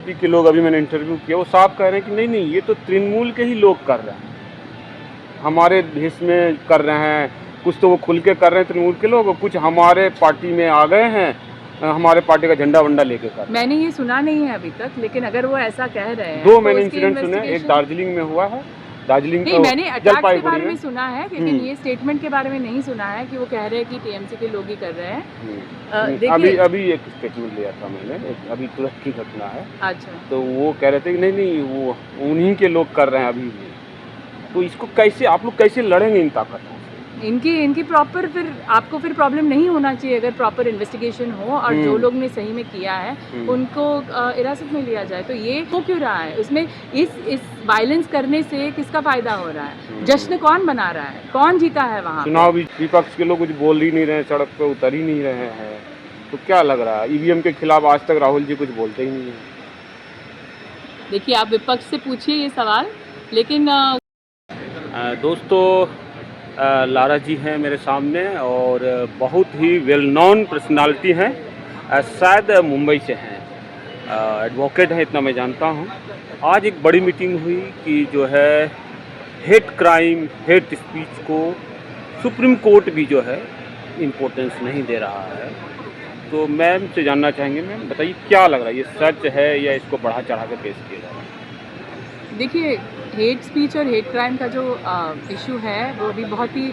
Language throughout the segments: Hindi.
के लोग अभी मैंने इंटरव्यू किया, वो साफ कह रहे हैं कि नहीं नहीं, ये तो तृणमूल के ही लोग कर रहे हैं, हमारे देश में कर रहे हैं। कुछ तो वो खुल के कर रहे हैं तृणमूल के लोग, और कुछ हमारे पार्टी में आ गए हैं, हमारे पार्टी का झंडा वंडा लेके कर रहे हैं। मैंने ये सुना नहीं है अभी तक, लेकिन अगर वो ऐसा कह रहे हैं दो तो मैंने उसके इंसिडेंट सुने, एक इन्वेस्टिगेशन दार्जिलिंग में हुआ है, दार्जिलिंग नहीं, मैंने अटैक के जलपाईगुड़ी बारे में में। सुना है, लेकिन ये स्टेटमेंट के बारे में नहीं सुना है कि वो कह रहे हैं कि टीएमसी के लोग ही कर रहे हैं। अभी एक स्टेटमेंट लिया था मैंने, अभी तुरंत की घटना है। अच्छा, तो वो कह रहे थे कि नहीं नहीं, वो उन्हीं के लोग कर रहे हैं अभी भी। तो इसको कैसे आप लोग कैसे लड़ेंगे इन ताकतों से? इनकी प्रॉपर फिर आपको फिर प्रॉब्लम नहीं होना चाहिए अगर प्रॉपर इन्वेस्टिगेशन हो और जो लोग ने सही में किया है उनको हिरासत में लिया जाए। तो ये हो क्यों रहा है? उसमें इस वायलेंस करने से किसका फायदा हो रहा है? जश्न कौन मना रहा है? कौन जीता है वहाँ? चुनाव विपक्ष के लोग कुछ बोल ही नहीं रहे, सड़क पे उतर ही नहीं रहे हैं। तो क्या लग रहा है, ईवीएम के खिलाफ आज तक राहुल जी कुछ बोलते ही नहीं है। देखिए, आप विपक्ष से पूछिए ये सवाल, लेकिन दोस्तों, लारा जी हैं मेरे सामने, और बहुत ही वेल नोन पर्सनालिटी हैं, शायद मुंबई से हैं, एडवोकेट हैं, इतना मैं जानता हूं। आज एक बड़ी मीटिंग हुई कि जो है हेट क्राइम, हेट स्पीच को सुप्रीम कोर्ट भी जो है इम्पोर्टेंस नहीं दे रहा है। तो मैम से जानना चाहेंगे, मैम बताइए क्या लग रहा है, ये सच है या इसको बढ़ा चढ़ा के पेश किया जा रहा है? देखिए, हेट स्पीच और हेट क्राइम का जो इशू है वो अभी बहुत ही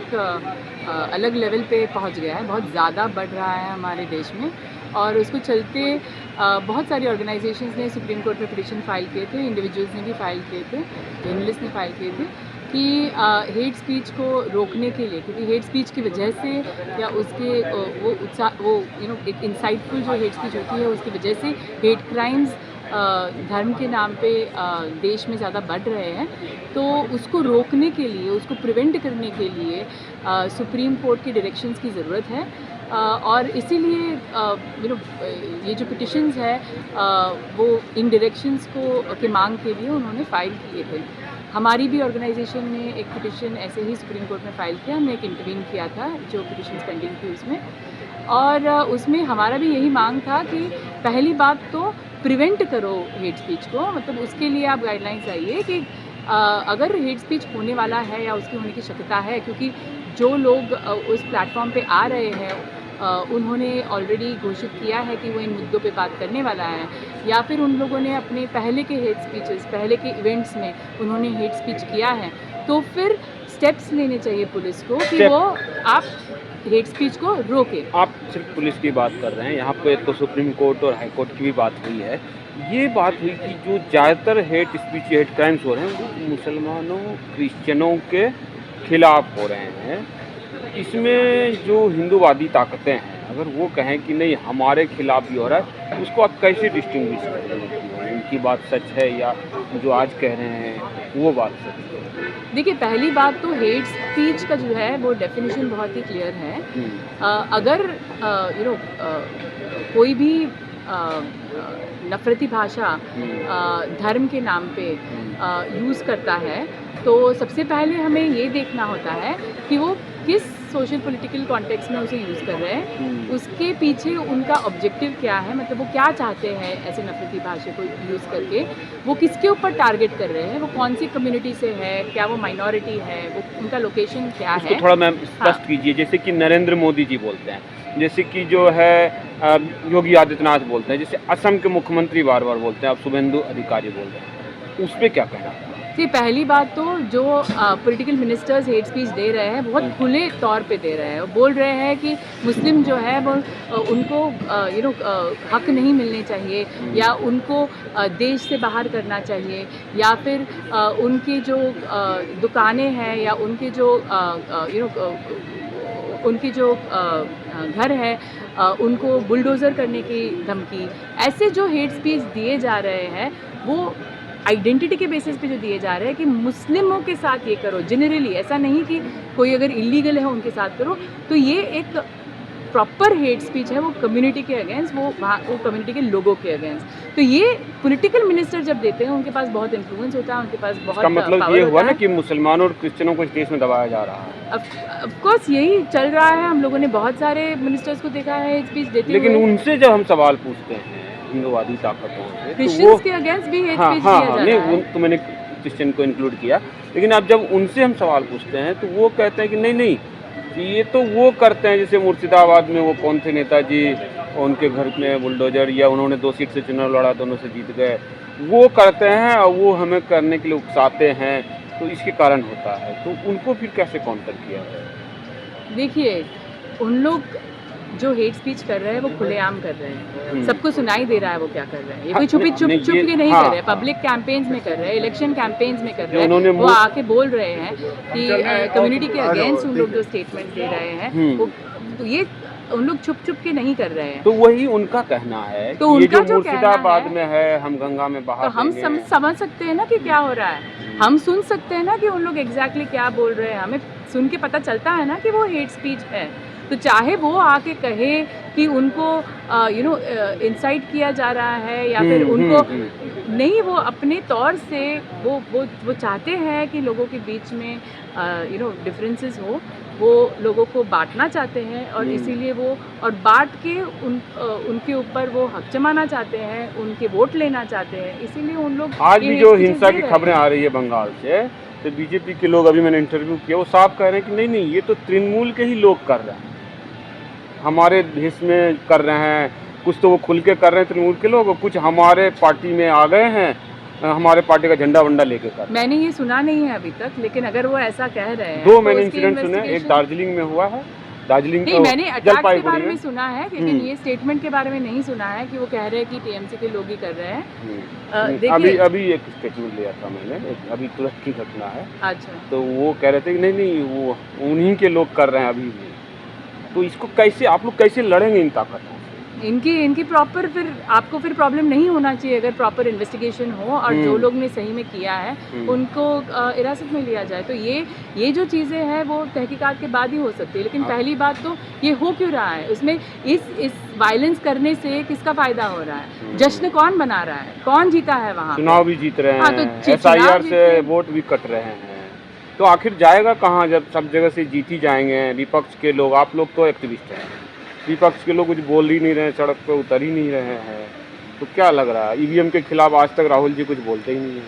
अलग लेवल पे पहुंच गया है, बहुत ज़्यादा बढ़ रहा है हमारे देश में। और उसको चलते बहुत सारी ऑर्गेनाइजेशंस ने सुप्रीम कोर्ट में पिटीशन फाइल किए थे, इंडिविजुअल्स ने भी फाइल किए थे, जर्नलिस्ट ने फाइल किए थे कि हेट स्पीच को रोकने के लिए, क्योंकि हेट स्पीच की वजह से या उसके वो एक इंसाइटफुल जो हेट स्पीच होती है उसकी वजह से हेट क्राइम्स धर्म के नाम पे देश में ज़्यादा बढ़ रहे हैं। तो उसको रोकने के लिए, उसको प्रिवेंट करने के लिए सुप्रीम कोर्ट की डायरेक्शंस की ज़रूरत है। और इसीलिए ये जो पिटिशंस है वो इन डायरेक्शंस को के मांग के लिए उन्होंने फ़ाइल किए थे। हमारी भी ऑर्गेनाइजेशन ने एक पिटिशन ऐसे ही सुप्रीम कोर्ट में फ़ाइल किया, हमने एक इंटरवीन किया था जो पिटिशन पेंडिंग थी उसमें, और उसमें हमारा भी यही मांग था कि पहली बात तो प्रिवेंट करो हेट स्पीच को, मतलब उसके लिए आप गाइडलाइंस आइए कि अगर हेट स्पीच होने वाला है या उसके होने की शक्यता है, क्योंकि जो लोग उस प्लेटफॉर्म पे आ रहे हैं उन्होंने ऑलरेडी घोषित किया है कि वो इन मुद्दों पे बात करने वाला है, या फिर उन लोगों ने अपने पहले के हेट स्पीचेस, पहले के इवेंट्स में उन्होंने हेट स्पीच किया है, तो फिर स्टेप्स लेने चाहिए पुलिस को कि वो आप हेट स्पीच को रोके। आप सिर्फ पुलिस की बात कर रहे हैं, यहाँ पे तो सुप्रीम कोर्ट और हाई कोर्ट की भी बात हुई है। ये बात हुई कि जो ज़्यादातर हेट स्पीच, हेट क्राइम्स हो रहे हैं वो मुसलमानों, क्रिश्चियनों के खिलाफ हो रहे हैं। इसमें जो हिंदूवादी ताकतें हैं, अगर वो कहें कि नहीं हमारे खिलाफ भी हो रहा है, उसको आप कैसे डिस्टिंग्विश करेंगे? उनकी बात सच है या जो आज कह रहे हैं वो बात सच है? देखिए, पहली बात तो हेट स्पीच का जो है वो डेफिनेशन बहुत ही क्लियर है। अगर कोई भी नफरती भाषा धर्म के नाम पे यूज़ करता है, तो सबसे पहले हमें ये देखना होता है कि वो किस सोशल पॉलिटिकल कॉन्टेक्स्ट में उसे यूज़ कर रहे हैं, उसके पीछे उनका ऑब्जेक्टिव क्या है, मतलब वो क्या चाहते हैं ऐसे नफरती भाषा को यूज़ करके, वो किसके ऊपर टारगेट कर रहे हैं, वो कौन सी कम्युनिटी से है, क्या वो माइनॉरिटी है, वो उनका लोकेशन क्या है। उसको थोड़ा मैम स्पष्ट कीजिए। जैसे कि नरेंद्र मोदी जी बोलते हैं, जैसे कि जो है योगी आदित्यनाथ बोलते हैं, जैसे असम के मुख्यमंत्री बार बार बोलते हैं, अब शुभेंदु अधिकारी बोल रहे हैं, उस पर क्या कहना है? जी, पहली बात तो जो पॉलिटिकल मिनिस्टर्स हेट स्पीच दे रहे हैं बहुत खुले तौर पे दे रहे हैं, वो बोल रहे हैं कि मुस्लिम जो है वो उनको हक नहीं मिलने चाहिए, या उनको देश से बाहर करना चाहिए, या फिर उनकी जो दुकानें हैं या उनके जो उनकी जो घर है उनको बुलडोज़र करने की धमकी। ऐसे जो हेट स्पीच दिए जा रहे हैं वो आइडेंटिटी के बेसिस पे जो दिए जा रहे हैं कि मुस्लिमों के साथ ये करो, जनरली ऐसा नहीं कि कोई अगर इलीगल है उनके साथ करो। तो ये एक प्रॉपर हेट स्पीच है, वो कम्युनिटी के अगेंस्ट, वो कम्युनिटी के लोगों के अगेंस्ट। तो ये पॉलिटिकल मिनिस्टर जब देते हैं उनके पास बहुत इन्फ्लुएंस होता है, उनके पास बहुत मतलब ये हुआ ना कि मुसलमानों और क्रिश्चियनों को इस देश में दबाया जा रहा है। ऑफ कोर्स यही चल रहा है, हम लोगों ने बहुत सारे मिनिस्टर्स को देखा है हेट स्पीच देते हुए। लेकिन उनसे जब हम सवाल पूछते हैं, आतंकवादी ताकतों से, तो वो क्रिश्चियंस के अगेंस्ट भी हेट हाँ स्पीच हाँ दिया हाँ जा नहीं रहा है। उन तो मैंने क्रिश्चियन को इंक्लूड किया, लेकिन अब जब उनसे हम सवाल पूछते हैं तो वो कहते हैं कि नहीं नहीं ये तो वो करते हैं, जैसे मुर्शिदाबाद में वो कौन थे नेताजी, उनके घर में बुलडोजर, या उन्होंने 2 सीट से चुनाव लड़ा, दोनों से जीत गए, वो करते हैं और वो हमें करने के लिए उकसाते हैं, तो इसके कारण होता है। तो उनको फिर कैसे काउंटर किया जाए? देखिए, उन लोग जो हेट स्पीच कर रहे हैं वो खुलेआम कर रहे हैं, सबको सुनाई दे रहा है वो क्या कर रहे हैं। ये हाँ, कोई छुपी चुप नहीं, चुप ये के नहीं हाँ, कर रहे हैं, हाँ। पब्लिक कैंपेन्स में कर रहे हैं, इलेक्शन कैंपेन्स में कर जो रहे हैं। उन्होंने वो आके बोल रहे हैं कि कम्युनिटी के अगेंस्ट उन लोग जो स्टेटमेंट दे रहे हैं वो, तो ये उन लोग छुप छुप के नहीं कर रहे हैं। तो वही उनका कहना है तो कि ये उनका जो जो कहना मुर्शिदाबाद है, में है हम गंगा में बहा तो हम देंगे। समझ सकते हैं ना कि क्या हो रहा है, हम सुन सकते हैं ना कि उन लोग एग्जैक्टली क्या बोल रहे हैं, हमें सुन के पता चलता है ना कि वो हेट स्पीच है। तो चाहे वो आके कहे कि उनको इंसाइट किया जा रहा है या फिर उनको नहीं, वो अपने तौर से वो चाहते हैं कि लोगों के बीच में डिफरेंसेस हो, वो लोगों को बांटना चाहते हैं और इसीलिए वो और बांट के उनके ऊपर वो हक जमाना चाहते हैं, उनके वोट लेना चाहते हैं, इसीलिए उन लोग आज ये भी hate जो speeches हिंसा दे की रहे हैं। खबरें आ रही है बंगाल से, तो बीजेपी के लोग, अभी मैंने इंटरव्यू किया, वो साफ कह रहे हैं कि नहीं नहीं ये तो तृणमूल के ही लोग कर रहे हैं, हमारे देश में कर रहे हैं, कुछ तो वो खुल के कर रहे हैं तृणमूल के लोग, और कुछ हमारे पार्टी में आ गए हैं, हमारे पार्टी का झंडा वंडा लेके कर रहे हैं। मैंने ये सुना नहीं है अभी तक, लेकिन अगर वो ऐसा कह रहे हैं 2 तो मैंने उसकी इंसिडेंट सुने, एक investigation- दार्जिलिंग में हुआ है, दार्जिलिंग नहीं, मैंने अटैक्स के जलपाईगुड़ी बारे में में। सुना है, लेकिन ये स्टेटमेंट के बारे में नहीं सुना है कि वो कह रहे हैं कि टीएमसी के लोग ही कर रहे हैं। देखिए अभी एक स्टेटमेंट लिया था मैंने, अभी तुरंत की घटना है, अच्छा, तो वो कह रहे थे कि नहीं नहीं वो उन्हीं के लोग कर रहे हैं अभी भी। तो इसको कैसे आप लोग कैसे लड़ेंगे इन ताकतों से? इनकी प्रॉपर, फिर आपको फिर प्रॉब्लम नहीं होना चाहिए अगर प्रॉपर इन्वेस्टिगेशन हो और जो लोग ने सही में किया है उनको हिरासत में लिया जाए। तो ये जो चीज़ें हैं वो तहकीकात के बाद ही हो सकती है, लेकिन पहली बात तो ये हो क्यों रहा है, उसमें इस वायलेंस करने से किसका फ़ायदा हो रहा है, जश्न कौन मना रहा है, कौन जीता है वहाँ पे? चुनाव भी जीत रहे हाँ, तो हैं, चुनाव SIR जीत से रहे हैं। वोट भी कट रहे हैं, तो आखिर जाएगा कहाँ जब सब जगह से जीत ही जाएंगे विपक्ष के लोग? आप लोग तो एक्टिविस्ट हैं, विपक्ष के लोग कुछ बोल ही नहीं रहे, सड़क पे उतर ही नहीं रहे हैं, तो क्या लग रहा है EVM के खिलाफ आज तक राहुल जी कुछ बोलते ही नहीं हैं?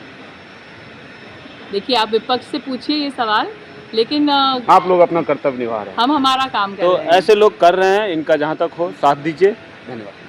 देखिए, आप विपक्ष से पूछिए ये सवाल, लेकिन आप लोग अपना कर्तव्य निभा रहे हैं, हम हमारा काम कर तो रहे हैं। ऐसे लोग कर रहे हैं, इनका जहाँ तक हो साथ दीजिए। धन्यवाद।